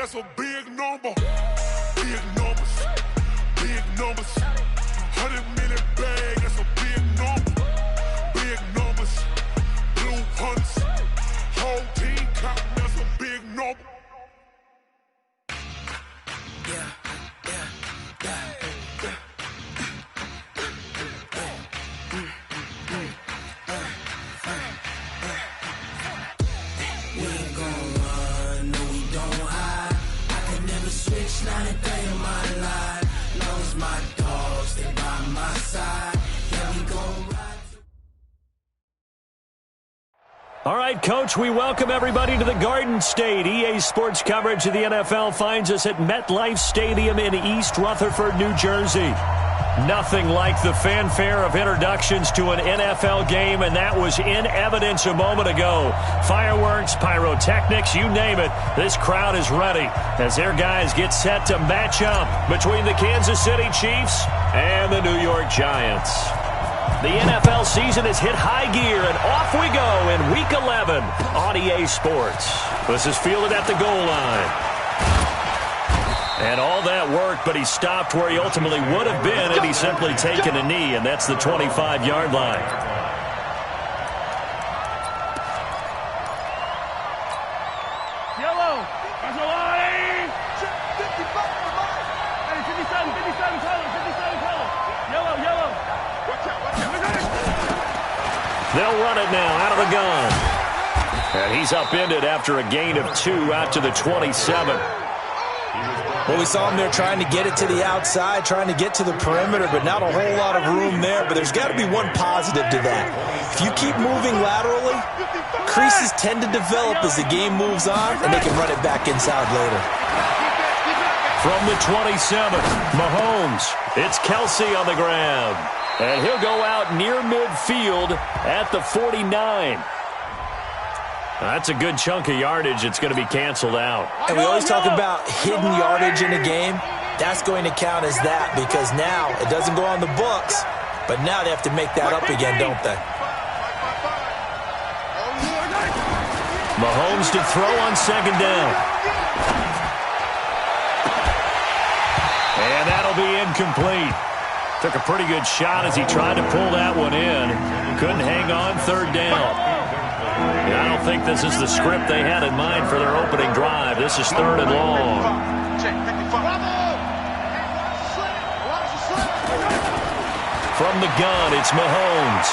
that's a big number. Big numbers, big numbers. 100 million bag, that's a big number. Big numbers, blue hunts, whole team cop, that's a big number. Not a day in my life, knows my dogs, they by my side. Yeah, we gon' ride. All right, Coach, we welcome everybody to the Garden State. EA Sports coverage of the NFL finds us at MetLife Stadium in East Rutherford, New Jersey. Nothing like the fanfare of introductions to an NFL game, and that was in evidence a moment ago. Fireworks, pyrotechnics, you name it. This crowd is ready as their guys get set to match up between the Kansas City Chiefs and the New York Giants. The NFL season has hit high gear, and off we go in Week 11 on EA Sports. This is fielded at the goal line. And all that work, but he stopped where he ultimately would have been had he simply taken a knee, and that's the 25-yard line. Yellow, that's a line. 57 color. Yellow. Watch out. They'll run it now out of the gun. And he's upended after a gain of 2 out to the 27. Well, we saw him there trying to get it to the outside, trying to get to the perimeter, but not a whole lot of room there. But there's got to be one positive to that. If you keep moving laterally, creases tend to develop as the game moves on, and they can run it back inside later. From the 27, Mahomes. It's Kelsey on the grab. And he'll go out near midfield at the 49. That's a good chunk of yardage. It's going to be canceled out. And we always talk about hidden yardage in a game. That's going to count as that because now it doesn't go on the books, but now they have to make that up again, don't they? Mahomes to throw on second down. And that'll be incomplete. Took a pretty good shot as he tried to pull that one in. Couldn't hang on third down. I don't think this is the script they had in mind for their opening drive. This is third and long. From the gun, it's Mahomes.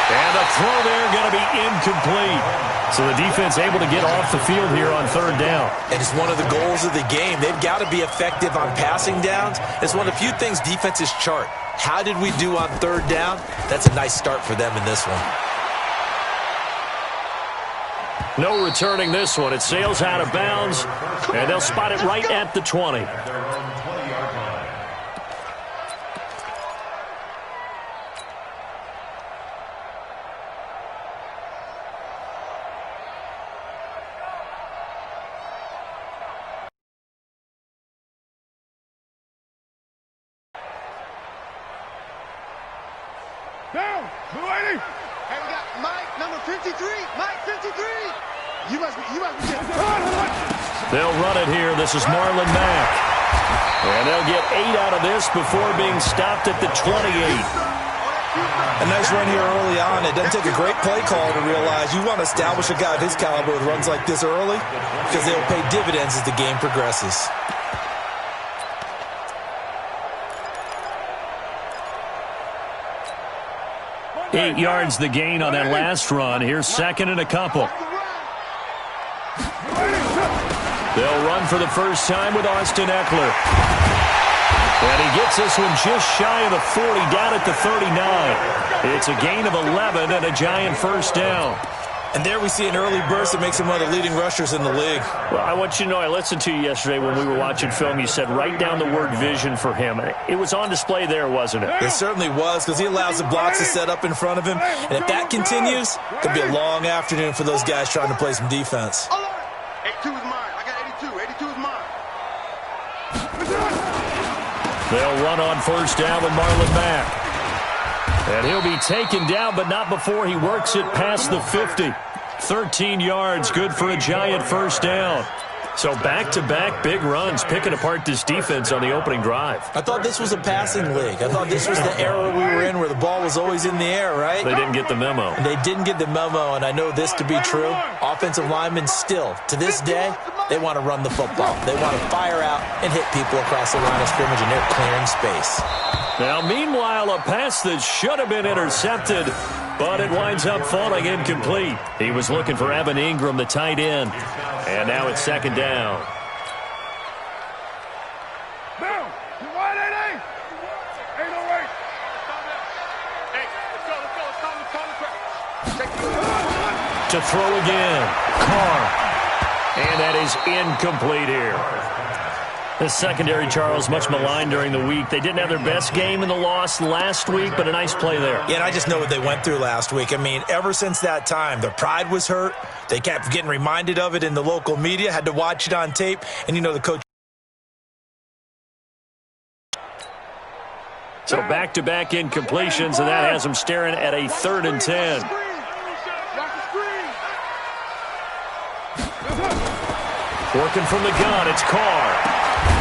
And the throw there going to be incomplete. So the defense able to get off the field here on third down. And it's one of the goals of the game. They've got to be effective on passing downs. It's one of the few things defenses chart. How did we do on third down? That's a nice start for them in this one. No returning this one. It sails out of bounds, and they'll spot it right at the 20. Down, 280. Hey, we got Mike, number 53. Mike, 53. You must be. They'll run it here. This is Marlon Mack. And they'll get 8 out of this before being stopped at the 28. A nice run here early on. It doesn't take a great play call to realize you want to establish a guy of his caliber with runs like this early because they'll pay dividends as the game progresses. Eight yards the gain on that last run. Here's second and a couple. They'll run for the first time with Austin Eckler. And he gets this one just shy of the 40, down at the 39. It's a gain of 11 and a Giant first down. And there we see an early burst that makes him one of the leading rushers in the league. Well, I want you to know, I listened to you yesterday when we were watching film. You said write down the word vision for him. It was on display there, wasn't it? It certainly was, because he allows the blocks to set up in front of him. And if that continues, it could be a long afternoon for those guys trying to play some defense. 82 is mine. I got 82. 82 is mine. They'll run on first down with Marlon Mack. And he'll be taken down, but not before he works it past the 50. 13 yards, good for a Giant first down. So back-to-back big runs, picking apart this defense on the opening drive. I thought this was a passing league. I thought this was the era we were in where the ball was always in the air, right? They didn't get the memo. They didn't get the memo, and I know this to be true. Offensive linemen still, to this day, they want to run the football. They want to fire out and hit people across the line of scrimmage, and they're clearing space. Now, meanwhile, a pass that should have been intercepted, but it winds up falling incomplete. He was looking for Evan Ingram, the tight end. And now it's second down. Down. You wide, 8-8. 808. Hey, let's go. To throw again. Carr. And that is incomplete here. The secondary, Charles, much maligned during the week. They didn't have their best game in the loss last week, but a nice play there. Yeah, and I just know what they went through last week. I mean, ever since that time, their pride was hurt. They kept getting reminded of it in the local media, had to watch it on tape, and you know the coach. So back-to-back incompletions, and that has them staring at a 3rd and 10. Working from the gun, it's Carr.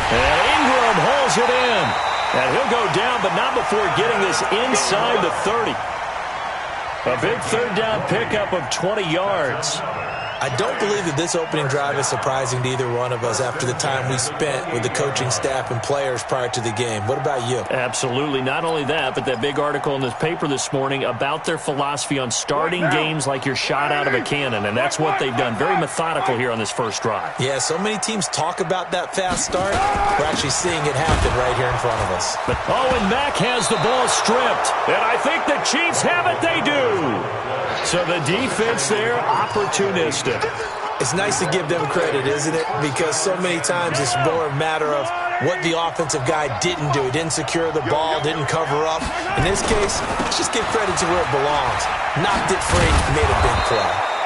And Ingram hauls it in. And he'll go down, but not before getting this inside the 30. A big 3rd down pickup of 20 yards. I don't believe that this opening drive is surprising to either one of us after the time we spent with the coaching staff and players prior to the game. What about you? Absolutely. Not only that, but that big article in this paper this morning about their philosophy on starting games like you're shot out of a cannon, and that's what they've done. Very methodical here on this first drive. Yeah, so many teams talk about that fast start. We're actually seeing it happen right here in front of us. And Mack has the ball stripped, and I think the Chiefs have it. They do. So the defense there, opportunistic. It's nice to give them credit, isn't it? Because so many times it's more a matter of what the offensive guy didn't do. He didn't secure the ball, didn't cover up. In this case, let's just give credit to where it belongs. Knocked it free, made a big play.